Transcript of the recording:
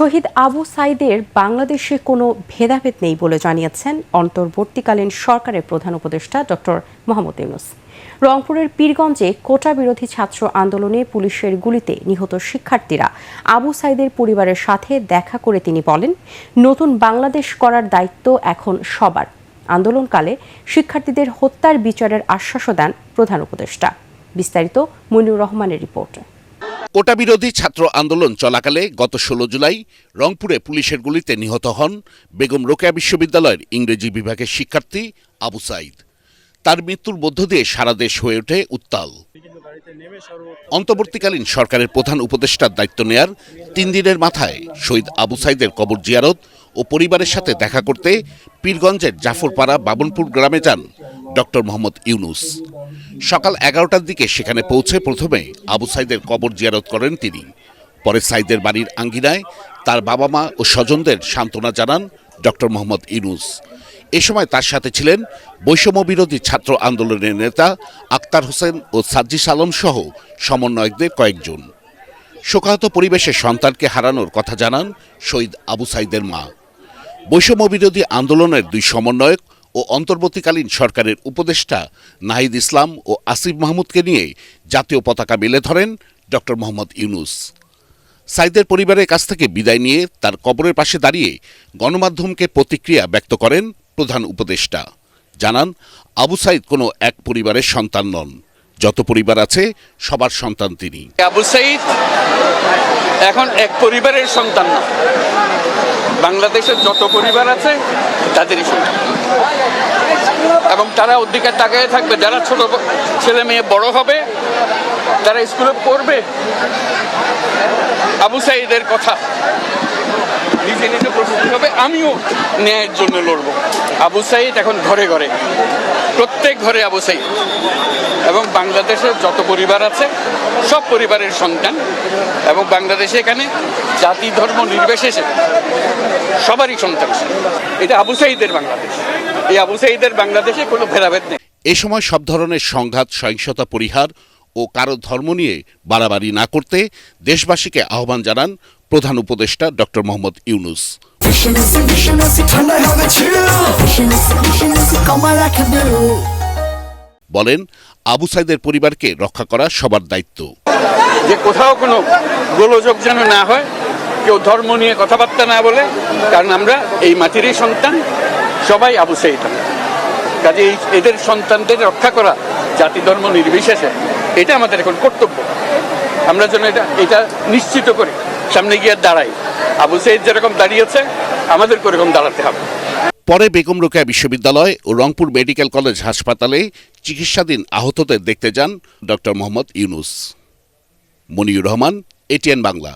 শহীদ আবু সাইদের বাংলাদেশে কোনো ভেদাভেদ নেই বলে জানিয়েছেন অন্তর্বর্তীকালীন সরকারের প্রধান উপদেষ্টা ডক্টর মোহাম্মদ ইউনূস। রংপুরের পীরগঞ্জে কোটা বিরোধী ছাত্র আন্দোলনে পুলিশের গুলিতে নিহত শিক্ষার্থীরা আবু সাইদের পরিবারের সাথে দেখা করে তিনি বলেন, নতুন বাংলাদেশ করার দায়িত্ব এখন সবার। আন্দোলনকালে শিক্ষার্থীদের হত্যার বিচারের আশ্বাসও দেন প্রধান উপদেষ্টা। বিস্তারিত মনিউর রহমানের রিপোর্টে। কোটা বিরোধী ছাত্র আন্দোলন চলাকালে গত 16 জুলাই রংপুরে পুলিশের গুলিতে নিহত হন বেগম রোকেয়া বিশ্ববিদ্যালয়ের ইংরেজি বিভাগের শিক্ষার্থী আবু সাইদ। তার মৃত্যুর মধ্য দিয়ে সারা দেশ হয়ে ওঠে উত্তাল। অন্তর্বর্তীকালীন সরকারের প্রধান উপদেষ্টার দায়িত্ব নেয়ার 3 দিনের মাথায় শহীদ আবু সাইদের কবর জিয়ারত ও পরিবারের সাথে দেখা করতে পীরগঞ্জের জাফরপাড়া বাবনপুর গ্রামে যান ডক্টর মোহাম্মদ ইউনূস। সকাল 11টার দিকে সেখানে পৌঁছে প্রথমে আবু সাইদের কবর জিয়ারত করেন তিনি। পরে সাইদের বাড়ির আঙ্গিনায় তার বাবা মা ও স্বজনদের সান্ত্বনা জানান ডক্টর মোহাম্মদ ইউনূস। এ সময় তার সাথে ছিলেন বৈষম্য বিরোধী ছাত্র আন্দোলনের নেতা আক্তার হোসেন ও সাজ্জিস আলম সহ সমন্বয়কদের কয়েকজন। শোকাহত পরিবেশে সন্তানকে হারানোর কথা জানান শহীদ আবু সাইদের মা। বৈষম্য বিরোধী আন্দোলনের 2 সমন্বয়ক ও অন্তর্বর্তীকালীন সরকারের উপদেষ্টা নাহিদ ইসলাম ও আসিফ মাহমুদকে নিয়ে জাতীয় পতাকা মেলে ধরেন ডক্টর মোহাম্মদ ইউনূস। সাইদের পরিবারের কাছ থেকে বিদায় নিয়ে তার কবরের পাশে দাঁড়িয়ে গণমাধ্যমকে প্রতিক্রিয়া ব্যক্ত করেন প্রধান উপদেষ্টা। জানান, আবু সাইদ কোনো এক পরিবারের সন্তান নন, যত পরিবার আছে সবার সন্তান তিনি। আবু সাইদ এখন এক পরিবারের সন্তান না, বাংলাদেশের যত পরিবার আছে তাদেরই সন্তান, এবং তারা অধিকার তাকায় থাকবে। যারা ছোট ছেলে মেয়ে বড় হবে, তারা স্কুলে পড়বে, আবু সাইদের কথা নিজে নিজে প্রস্তুতি হবে। আমিও ন্যায়ের জন্য লড়ব। আবু সাইদ এখন ঘরে ঘরে, প্রত্যেক ঘরে আবু সাইদ, এবং বাংলাদেশের যত পরিবার আছে সব পরিবারের সন্তান, এবং বাংলাদেশে এখানে জাতি ধর্ম নির্বিশেষে সবারই সন্তান। এটা আবু সাইদের বাংলাদেশ। এই আবু সাইদের বাংলাদেশে কোনো ভেদাভেদ নেই। এ সময় সব ধরনের সংঘাত সহিংসতা পরিহার ও কারো ধর্ম নিয়ে বাড়াবাড়ি না করতে দেশবাসীকে আহ্বান জানান প্রধান উপদেষ্টা ডক্টর মোহাম্মদ ইউনূস। বলেন, আবু সাইদের পরিবারকে রক্ষা করা সবার দায়িত্ব। যে কোথাও কোনো গোলযোগ যেন না হয়, কেউ ধর্ম নিয়ে কথাবার্তা না বলে, কারণ আমরা এই মাটিরই সন্তান, সবাই আবু সাইদ। কাজে এদের সন্তানদের রক্ষা করা জাতি ধর্ম নির্বিশেষে, এটা আমাদের এখন কর্তব্য। আমরা যেন এটা নিশ্চিত করে সামনে গিয়ে দাঁড়াই। আবু সাইদ যেরকম দাঁড়িয়েছে, আমাদের ওরকম দাঁড়াতে হবে। পরে বেগম রোকেয়া বিশ্ববিদ্যালয় ও রংপুর মেডিকেল কলেজ হাসপাতালে চিকিৎসাধীন আহতদের দেখতে যান ডক্টর মোহাম্মদ ইউনূস। মনিউর রহমান, এটিএন বাংলা।